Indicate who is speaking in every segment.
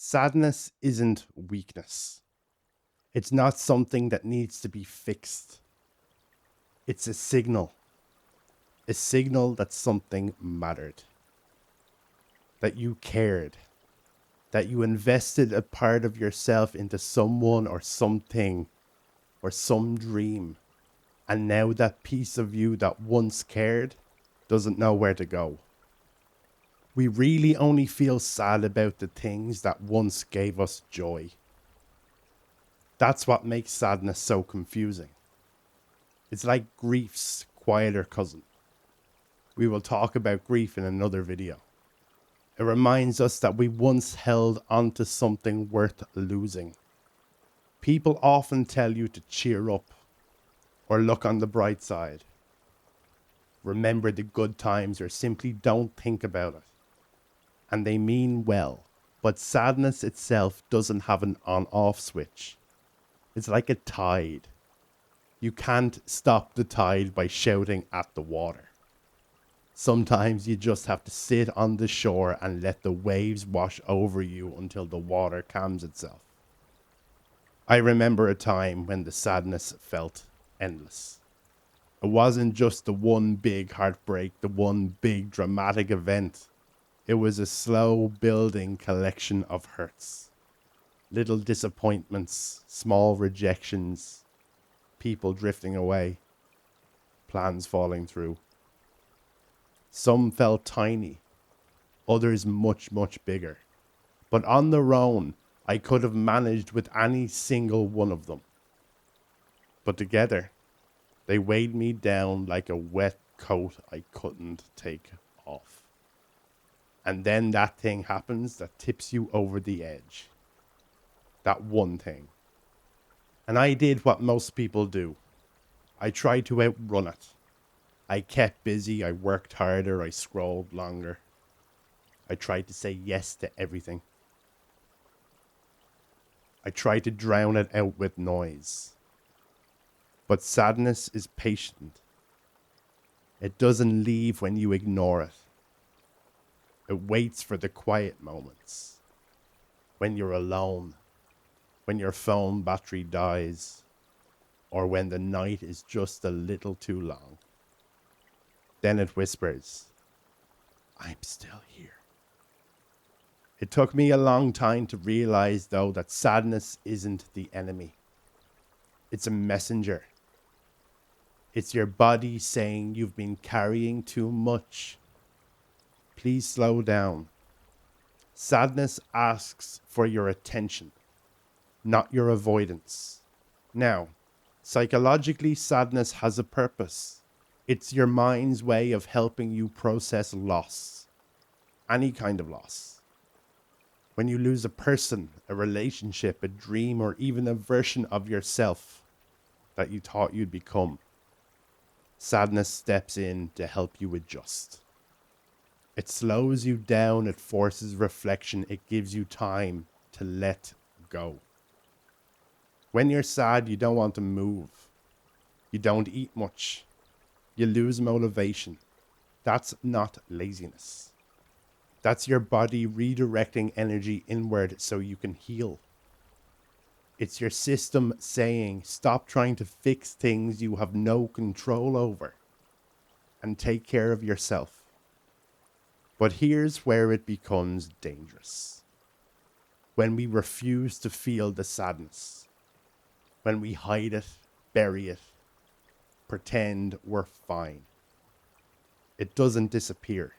Speaker 1: Sadness isn't weakness. It's not something that needs to be fixed. It's a signal that something mattered, that you cared, that you invested a part of yourself into someone or something or some dream. And now that piece of you that once cared doesn't know where to go. We really only feel sad about the things that once gave us joy. That's what makes sadness so confusing. It's like grief's quieter cousin. We will talk about grief in another video. It reminds us that we once held onto something worth losing. People often tell you to cheer up or look on the bright side. Remember the good times or simply don't think about it. And they mean well, but sadness itself doesn't have an on-off switch. It's like a tide. You can't stop the tide by shouting at the water. Sometimes you just have to sit on the shore and let the waves wash over you until the water calms itself. I remember a time when the sadness felt endless. It wasn't just the one big heartbreak, the one big dramatic event. It was a slow building collection of hurts. Little disappointments, small rejections, people drifting away, plans falling through. Some felt tiny, others much, much bigger. But on their own, I could have managed with any single one of them. But together, they weighed me down like a wet coat I couldn't take off. And then that thing happens that tips you over the edge. That one thing. And I did what most people do. I tried to outrun it. I kept busy, I worked harder, I scrolled longer. I tried to say yes to everything. I tried to drown it out with noise. But sadness is patient. It doesn't leave when you ignore it. It waits for the quiet moments. When you're alone. When your phone battery dies. Or when the night is just a little too long. Then it whispers, I'm still here. It took me a long time to realize, though, that sadness isn't the enemy. It's a messenger. It's your body saying you've been carrying too much. Please slow down. Sadness asks for your attention, not your avoidance. Now, psychologically, sadness has a purpose. It's your mind's way of helping you process loss. Any kind of loss. When you lose a person, a relationship, a dream, or even a version of yourself that you thought you'd become, sadness steps in to help you adjust. It slows you down, it forces reflection, it gives you time to let go. When you're sad, you don't want to move. You don't eat much. You lose motivation. That's not laziness. That's your body redirecting energy inward so you can heal. It's your system saying, stop trying to fix things you have no control over and take care of yourself. But here's where it becomes dangerous. When we refuse to feel the sadness. When we hide it, bury it, pretend we're fine. It doesn't disappear.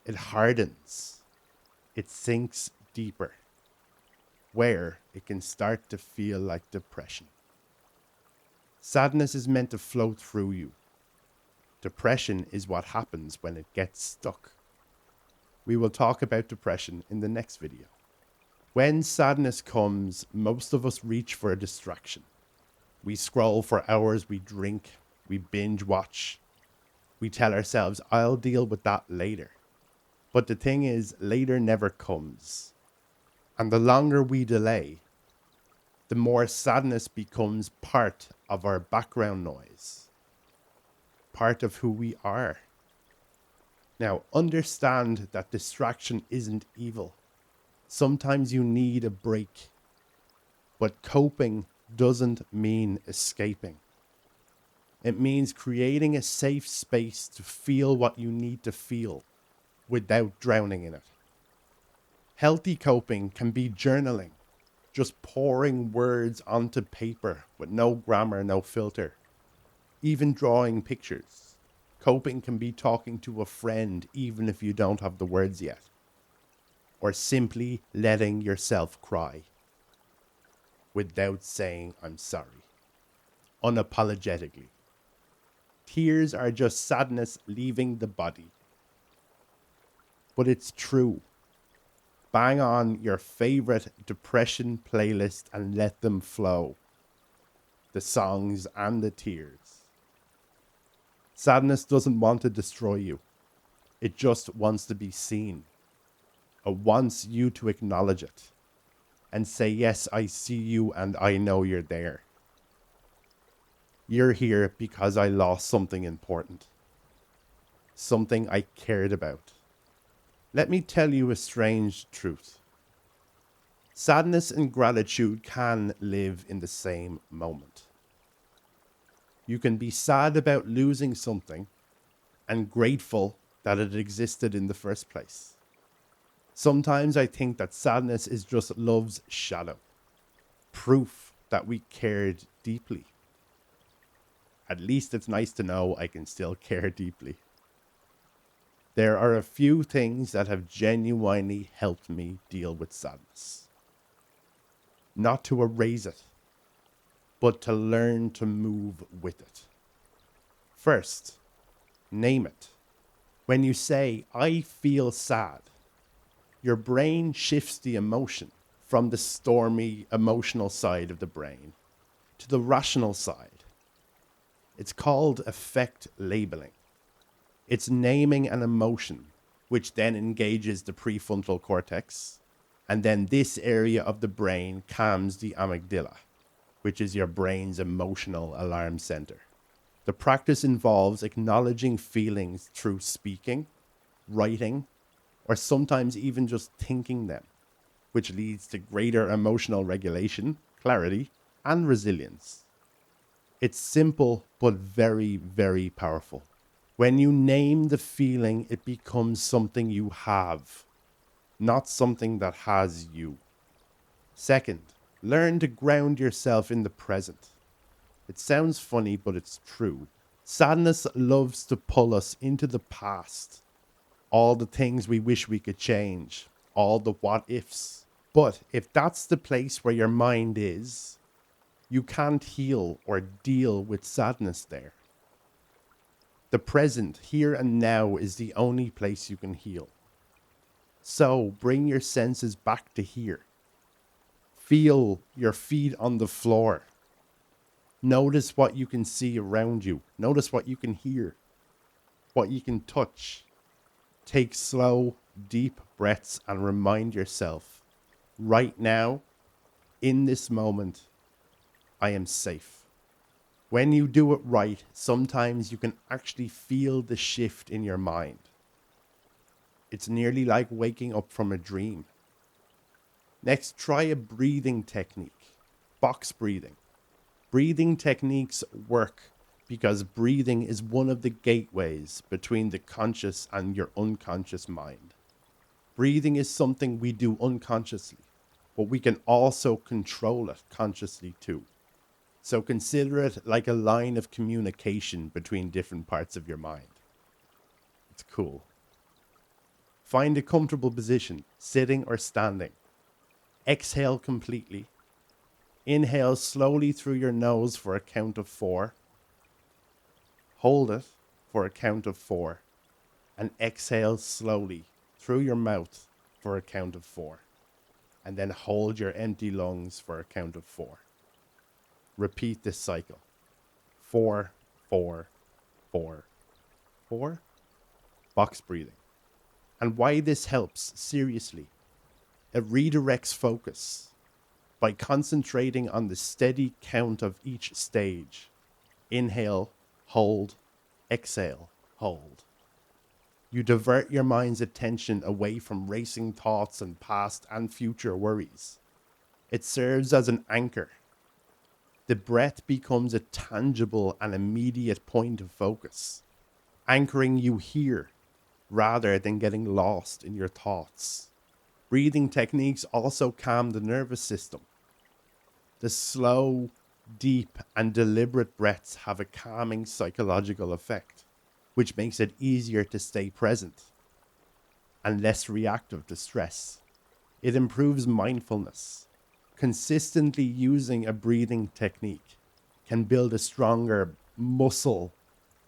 Speaker 1: It hardens. It sinks deeper, where it can start to feel like depression. Sadness is meant to flow through you. Depression is what happens when it gets stuck. We will talk about depression in the next video. When sadness comes, most of us reach for a distraction. We scroll for hours, we drink, we binge watch. We tell ourselves, I'll deal with that later. But the thing is, later never comes. And the longer we delay, the more sadness becomes part of our background noise. Part of who we are. Now, understand that distraction isn't evil. Sometimes you need a break. But coping doesn't mean escaping. It means creating a safe space to feel what you need to feel without drowning in it. Healthy coping can be journaling, just pouring words onto paper with no grammar, no filter. Even drawing pictures. Coping can be talking to a friend even if you don't have the words yet. Or simply letting yourself cry without saying I'm sorry. Unapologetically. Tears are just sadness leaving the body. But it's true. Bang on your favorite depression playlist and let them flow. The songs and the tears. Sadness doesn't want to destroy you. It just wants to be seen. It wants you to acknowledge it and say, yes, I see you and I know you're there. You're here because I lost something important. Something I cared about. Let me tell you a strange truth. Sadness and gratitude can live in the same moment. You can be sad about losing something and grateful that it existed in the first place. Sometimes I think that sadness is just love's shadow, proof that we cared deeply. At least it's nice to know I can still care deeply. There are a few things that have genuinely helped me deal with sadness. Not to erase it, but to learn to move with it. First, name it. When you say, I feel sad, your brain shifts the emotion from the stormy, emotional side of the brain to the rational side. It's called affect labeling. It's naming an emotion, which then engages the prefrontal cortex, and then this area of the brain calms the amygdala, which is your brain's emotional alarm center. The practice involves acknowledging feelings through speaking, writing, or sometimes even just thinking them, which leads to greater emotional regulation, clarity, and resilience. It's simple, but very, very powerful. When you name the feeling, it becomes something you have, not something that has you. Second, learn to ground yourself in the present. It sounds funny, but it's true. Sadness loves to pull us into the past. All the things we wish we could change. All the what ifs. But if that's the place where your mind is, you can't heal or deal with sadness there. The present, here and now, is the only place you can heal. So bring your senses back to here. Feel your feet on the floor. Notice what you can see around you. Notice what you can hear, what you can touch. Take slow, deep breaths and remind yourself, right now, in this moment, I am safe. When you do it right, sometimes you can actually feel the shift in your mind. It's nearly like waking up from a dream. Next, try a breathing technique, box breathing. Breathing techniques work because breathing is one of the gateways between the conscious and your unconscious mind. Breathing is something we do unconsciously, but we can also control it consciously too. So consider it like a line of communication between different parts of your mind. It's cool. Find a comfortable position, sitting or standing. Exhale completely. Inhale slowly through your nose for a count of 4. Hold it for a count of 4. And exhale slowly through your mouth for a count of 4. And then hold your empty lungs for a count of 4. Repeat this cycle. 4, 4, 4, 4. Box breathing. And why this helps, seriously, it redirects focus by concentrating on the steady count of each stage. Inhale, hold, exhale, hold. You divert your mind's attention away from racing thoughts and past and future worries. It serves as an anchor. The breath becomes a tangible and immediate point of focus, anchoring you here rather than getting lost in your thoughts. Breathing techniques also calm the nervous system. The slow, deep, and deliberate breaths have a calming psychological effect, which makes it easier to stay present and less reactive to stress. It improves mindfulness. Consistently using a breathing technique can build a stronger muscle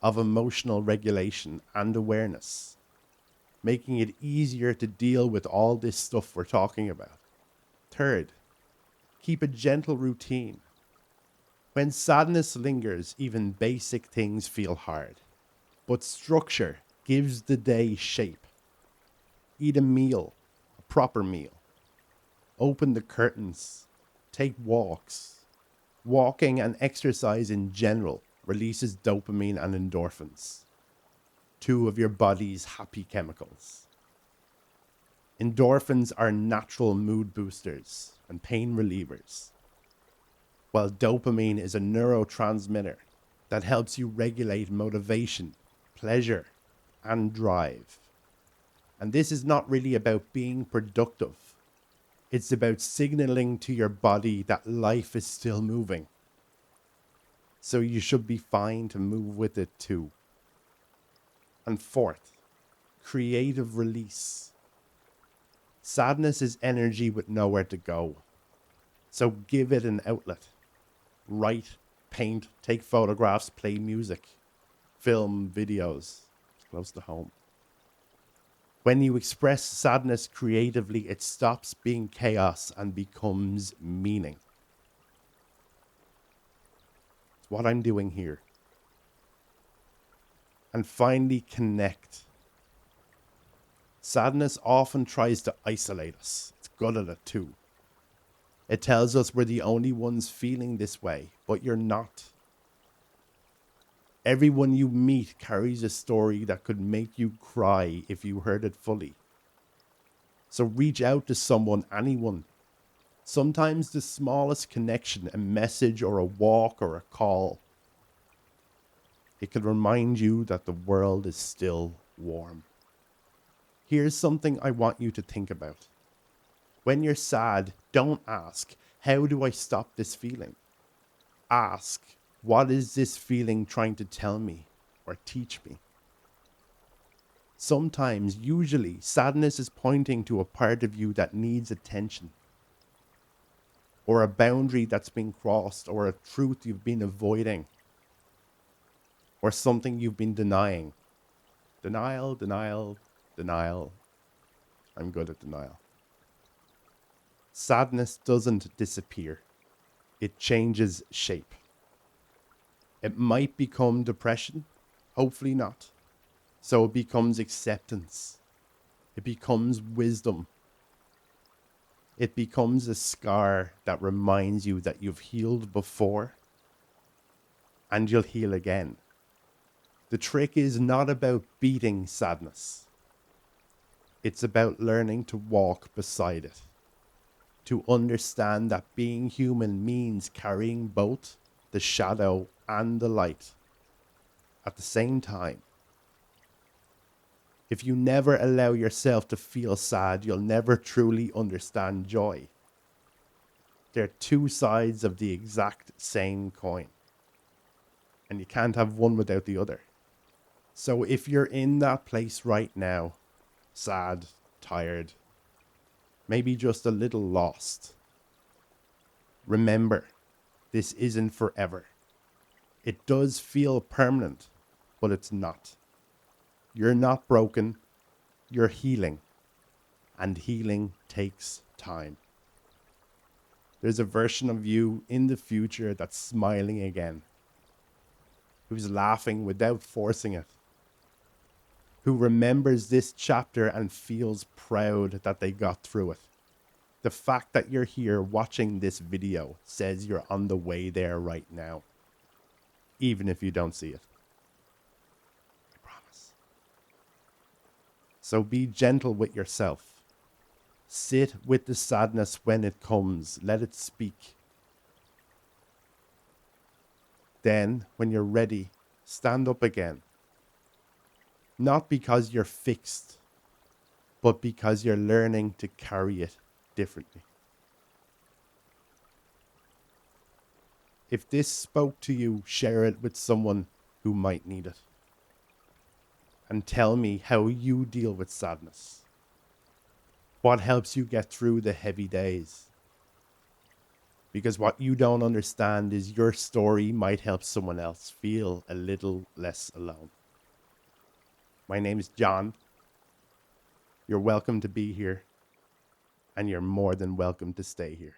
Speaker 1: of emotional regulation and awareness, making it easier to deal with all this stuff we're talking about. Third, keep a gentle routine. When sadness lingers, even basic things feel hard, but structure gives the day shape. Eat a meal, a proper meal. Open the curtains. Take walks. Walking and exercise in general releases dopamine and endorphins, two of your body's happy chemicals. Endorphins are natural mood boosters and pain relievers, while dopamine is a neurotransmitter that helps you regulate motivation, pleasure, and drive. And this is not really about being productive. It's about signaling to your body that life is still moving. So you should be fine to move with it too. And fourth, creative release. Sadness is energy with nowhere to go. So give it an outlet. Write, paint, take photographs, play music, film videos. It's close to home. When you express sadness creatively, it stops being chaos and becomes meaning. It's what I'm doing here. And finally, connect. Sadness often tries to isolate us. It's good at it too. It tells us we're the only ones feeling this way, but you're not. Everyone you meet carries a story that could make you cry if you heard it fully. So reach out to someone, anyone. Sometimes the smallest connection, a message or a walk or a call, it can remind you that the world is still warm. Here's something I want you to think about. When you're sad, don't ask, how do I stop this feeling? Ask, what is this feeling trying to tell me or teach me? Sometimes, usually, sadness is pointing to a part of you that needs attention, or a boundary that's been crossed, or a truth you've been avoiding, or something you've been denying. Denial, denial, denial. I'm good at denial. Sadness doesn't disappear. It changes shape. It might become depression, hopefully not. So it becomes acceptance. It becomes wisdom. It becomes a scar that reminds you that you've healed before and you'll heal again. The trick is not about beating sadness. It's about learning to walk beside it. To understand that being human means carrying both the shadow and the light at the same time. If you never allow yourself to feel sad, you'll never truly understand joy. They're two sides of the exact same coin, and you can't have one without the other. So if you're in that place right now, sad, tired, maybe just a little lost, remember, this isn't forever. It does feel permanent, but it's not. You're not broken, you're healing, and healing takes time. There's a version of you in the future that's smiling again, who's laughing without forcing it, who remembers this chapter and feels proud that they got through it. The fact that you're here watching this video says you're on the way there right now, even if you don't see it. I promise. So be gentle with yourself. Sit with the sadness when it comes. Let it speak. Then, when you're ready, stand up again. Not because you're fixed, but because you're learning to carry it differently. If this spoke to you, share it with someone who might need it. And tell me how you deal with sadness. What helps you get through the heavy days? Because what you don't understand is your story might help someone else feel a little less alone. My name is John. You're welcome to be here, and you're more than welcome to stay here.